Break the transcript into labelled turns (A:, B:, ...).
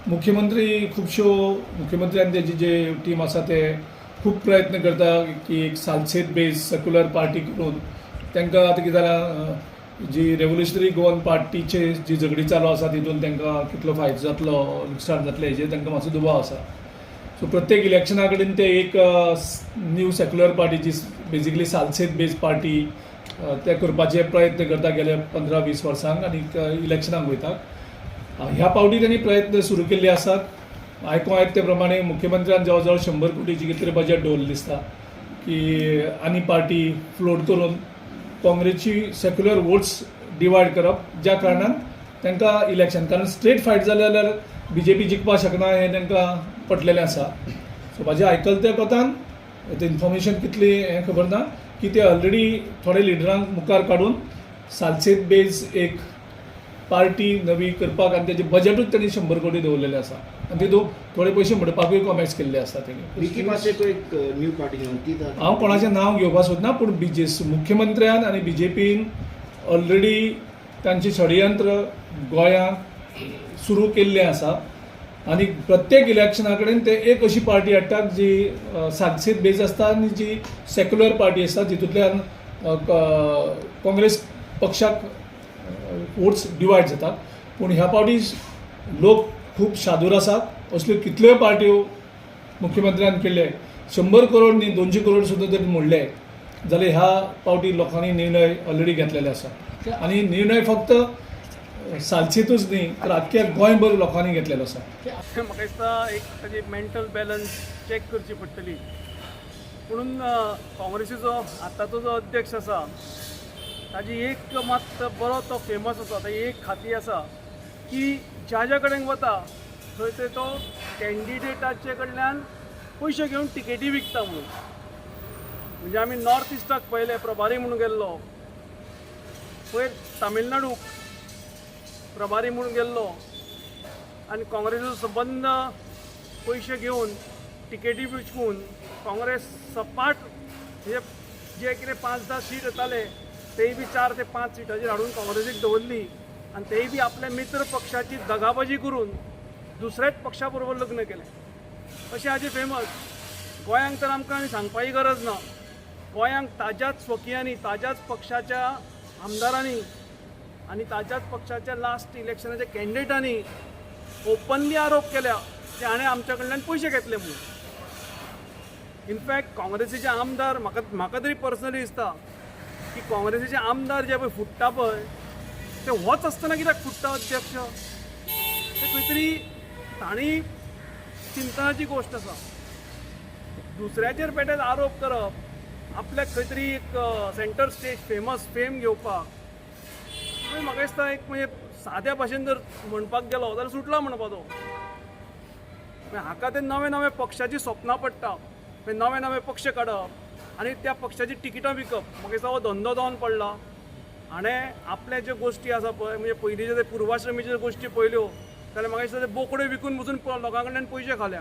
A: मुख्यमंत्री खुबश्यो मुख्यमंत्री आनी तेजी जे टीम आसा ते खूब प्रयत्न करता की एक सालसेत बेज सेक्युलर पार्टी करून तांकां आतां कितें जालां जी रेव्होल्युशनरी गोवन पार्टीचे जी झगडी चालू आसा तितून तांकां कितलो फायदो जातलो लुकसाण जातलें हेजेर तांकां मातसो दुबाव आसा. सो प्रत्येक इलेक्शना कडेन ते एक न्यू सेक्युलर पार्टी जी बेजिकली सालसेत बेज पार्टी ते करपाचे प्रयत्न करता गेल्या 15-20 वर्सांक आनी इलेक्शनाक वयता. ह्या पावटी त्यांनी प्रयत्न सुरू केल्ले आसात. आयकूं येता ते प्रमाणे मुख्यमंत्र्यान जवळ जवळ 100 कोटीची कितें बजेट दवरलें दिसता की आनी पार्टी फ्लोट करून काँग्रेसची सेक्युलर वोट्स डिवायड करप, ज्या कारणान तांकां इलेक्शन कारण स्ट्रेट फायट जालें जाल्यार BJP जिखपाक शकना हें तांकां पटलेलें आसा. सो म्हाज्या आयकलत्या कोतान इन्फॉर्मेशन कितली हें खबर ना की ते ऑलरेडी थोडे लिडरांक मुखार काडून सालसेत बेज एक पार्टी नवी करपाक आनी तेजें बजेटूच तांणी 100 कोटी दवरलेलें आसा आनी तितून थोडे पयशे म्हणपाकूय कॉमेंट्स केल्ले आसा तेणी.
B: एक न्यू पार्टी
A: हांव कोणाचें नांव घेवपाक सोदना पूण मुख्यमंत्र्यान आनी BJPन ऑलरेडी तांचें षडयंत्र गोंयांत सुरू केल्लें आसा आनी प्रत्येक इलेक्शना कडेन ते एक अशी पार्टी हाडटात जी सालसेत बेज आसता आनी जी सेक्युलर पार्टी आसता जितूंतल्यान काँग्रेस पक्षाक वोट्स डिवायड जातात. पूण ह्या पावटी लोक खूब शादूर आसात. असल्यो कितल्योय पार्ट्यो मुख्यमंत्र्यान केल्ले 100 करोड न्ही 200 करोड सुद्दां जर मोडले जाल्यार ह्या पावटी लोकांनी निर्णय ऑलरेडी घेतलेले आसा आनी निर्णय फक्त सालसेतूच न्ही तर आख्ख्या गोंयभर लोकांनी घेतलेलो आसा.
C: म्हाका दिसता एक ताजी मेंटल बॅलन्स चॅक करची पडटली. म्हणून काँग्रेसीचो आतांचो जो अध्यक्ष आसा ताजी एक मात बरो तो फेमस आसा ताजी एक खाती आसा की ज्या कडेन वता थंय तो कॅन्डिडेटाचे कडल्यान पयशे घेवन टिकेटी विकता म्हणून. म्हणजे आमी नॉर्थ इस्टाक पयले प्रभारी म्हणून गेल्लो, पयर तामिळनाडूक प्रभारी म्हणून गेल्लो आनी काँग्रेसीचो संबंद पयशे घेवन टिकेटी विकून काँग्रेस सपाट म्हणजे जे कितें 5-10 सीट येताले तेय बी 4 ते 5 सीटाचेर हाडून काँग्रेसीक दवरली आनी तेय बी आपल्या मित्र पक्षाची दगाबाजी करून दुसऱ्याच पक्षा बरोबर लग्न केलें. अशें हाजें फेमस. गोंयांक तर आमकां आनी सांगपाची गरज ना. गोंयांक ताज्याच स्वकियांनी ताज्याच पक्षाच्या आमदारांनी आनी ताज्याच पक्षाच्या लास्ट इलेक्शनाच्या कॅन्डिडेटांनी ओपनली आरोप केल्या की हाणें आमच्या कडल्यान पयशे घेतले म्हणून. इनफॅक्ट काँग्रेसीचे आमदार म्हाका तरी पर्सनली दिसता की काँग्रेसीचे आमदार जे पळय फुट्टा पळय ते होच आसतना कित्याक फुट्टा अध्यक्ष ते खंय तरी तांणी चिंतनाची गोश्ट आसा. दुसऱ्याचेर पेटेल आरोप करप आपल्याक खंय तरी एक सेंटर स्टेज फेम घेवपाक म्हाका दिसता एक म्हणजे साद्या भाशेन जर म्हणपाक गेलो जाल्यार सुटला म्हणपाचो. हाका ते नवे पक्षाची स्वप्नां पडटा, नवे पक्ष काडप आनी त्या पक्षाची तिकिटां विकप. म्हाका दिसता हो धंदो जावन पडला. हाणें आपले ज्यो गोश्टी आसा पळय म्हणजे पयलींच्यो ते पुर्वाश्रमीच्यो गोश्टी पळयल्यो जाल्यार म्हाका दिसता ते बोकडे विकून बसून लोकां कडल्यान पयशे खाल्या.